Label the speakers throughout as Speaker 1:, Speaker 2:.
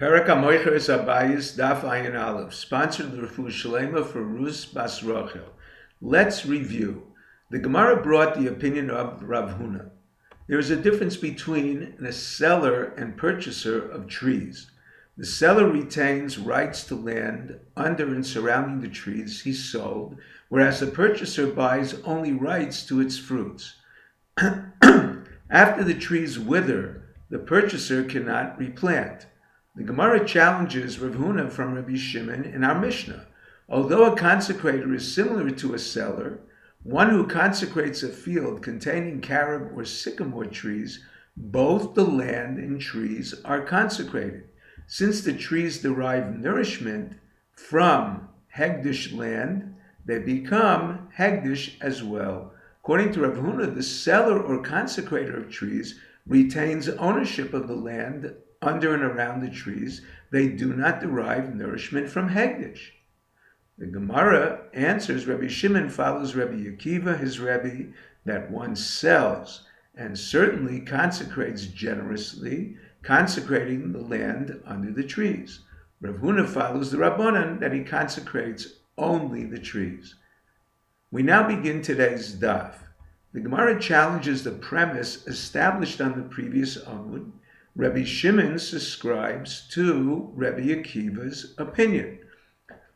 Speaker 1: Perak HaMoicher is Abayis Daf Ayin Aleph, sponsored L'Refuah Shlema for Rus Bas Rochel. Let's review. The Gemara brought the opinion of Rav Huna. There is a difference between a seller and purchaser of trees. The seller retains rights to land under and surrounding the trees he sold, whereas the purchaser buys only rights to its fruits. After the trees wither, the purchaser cannot replant. The Gemara challenges Rav Huna from Rabbi Shimon in our Mishnah. Although a consecrator is similar to a seller, one who consecrates a field containing carob or sycamore trees, both the land and trees are consecrated. Since the trees derive nourishment from Hegdish land, they become Hegdish as well. According to Rav Huna, the seller or consecrator of trees retains ownership of the land under and around the trees. They do not derive nourishment from Hegdish. The Gemara answers Rabbi Shimon follows Rabbi Akiva, his Rebbe, that one sells and certainly consecrates generously, consecrating the land under the trees. Rav Huna follows the Rabbanan that he consecrates only the trees. We now begin today's daf. The Gemara challenges the premise established on the previous Amud. Rabbi Shimon subscribes to Rabbi Akiva's opinion.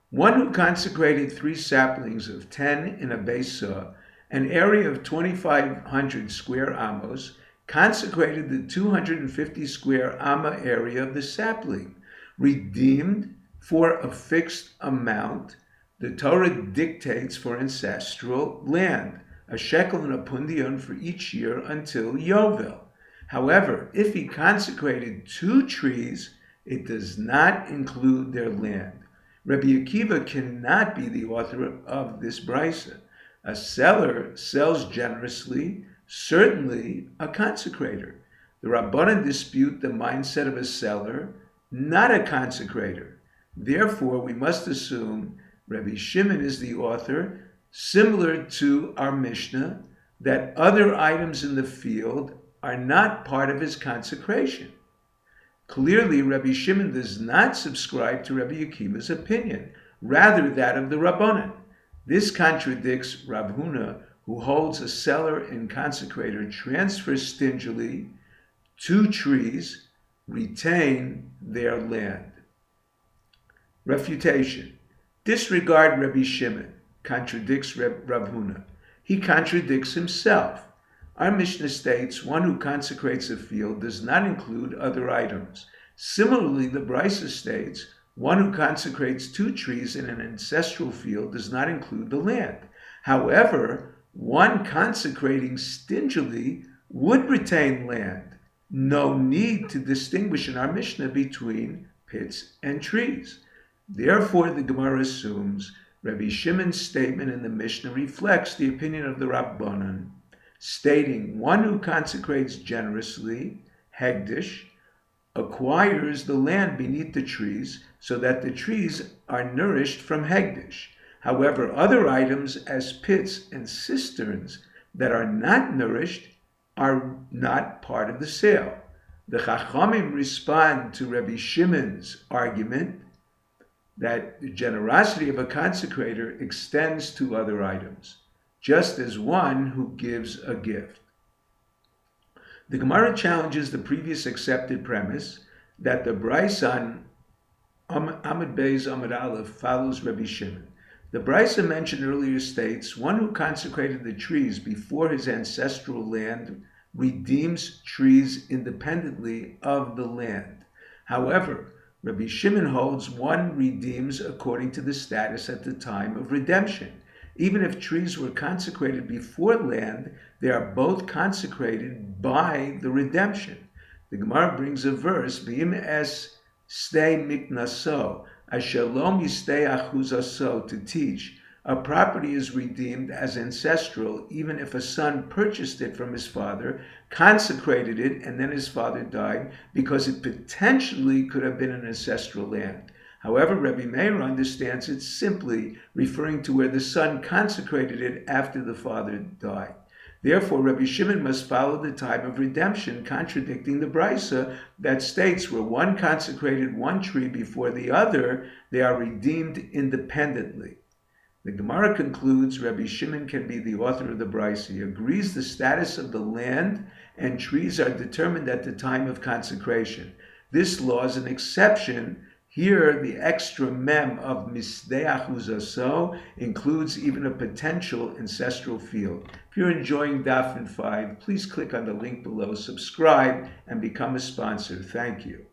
Speaker 1: One who consecrated 3 saplings of 10 in a besa, an area of 2,500 square amos, consecrated the 250 square amma area of the sapling, redeemed for a fixed amount. The Torah dictates for ancestral land, a shekel and a pundion for each year until Yovel. However, if he consecrated 2 trees, it does not include their land. Rabbi Akiva cannot be the author of this brisa. A seller sells generously, certainly a consecrator. The Rabbanan dispute the mindset of a seller, not a consecrator. Therefore, we must assume Rabbi Shimon is the author, similar to our Mishnah, that other items in the field are not part of his consecration. Clearly, Rabbi Shimon does not subscribe to Rabbi Akiva's opinion, rather that of the Rabbanan. This contradicts Rav Huna, who holds a seller and consecrator transfer stingily 2 trees, retain their land. Refutation. Disregard Rabbi Shimon, contradicts Rav Huna. He contradicts himself. Our Mishnah states one who consecrates a field does not include other items. Similarly, the Brisa states one who consecrates 2 trees in an ancestral field does not include the land. However, one consecrating stingily would retain land. No need to distinguish in our Mishnah between pits and trees. Therefore, the Gemara assumes Rabbi Shimon's statement in the Mishnah reflects the opinion of the Rabbanan, stating one who consecrates generously, Hegdish, acquires the land beneath the trees so that the trees are nourished from Hegdish. However, other items as pits and cisterns that are not nourished are not part of the sale. The Chachamim respond to Rabbi Shimon's argument that the generosity of a consecrator extends to other items, just as one who gives a gift. The Gemara challenges the previous accepted premise that the Brisa on Amud Beis Amud Aleph follows Rabbi Shimon. The Brisa mentioned earlier states one who consecrated the trees before his ancestral land redeems trees independently of the land. However, Rabbi Shimon holds one redeems according to the status at the time of redemption. Even if trees were consecrated before land, they are both consecrated by the redemption. The Gemara brings a verse, V'im es stay miknaso, asher lo mistei achuzaso, to teach a property is redeemed as ancestral even if a son purchased it from his father, consecrated it, and then his father died, because it potentially could have been an ancestral land. However, Rabbi Meir understands it simply referring to where the son consecrated it after the father died. Therefore, Rabbi Shimon must follow the time of redemption, contradicting the Brisa that states where one consecrated one tree before the other, they are redeemed independently. The Gemara concludes Rabbi Shimon can be the author of the Brisa. He agrees the status of the land and trees are determined at the time of consecration. This law is an exception. Here, the extra mem of Misdeach Uzaso includes even a potential ancestral field. If you're enjoying Daf and 5, please click on the link below, subscribe, and become a sponsor. Thank you.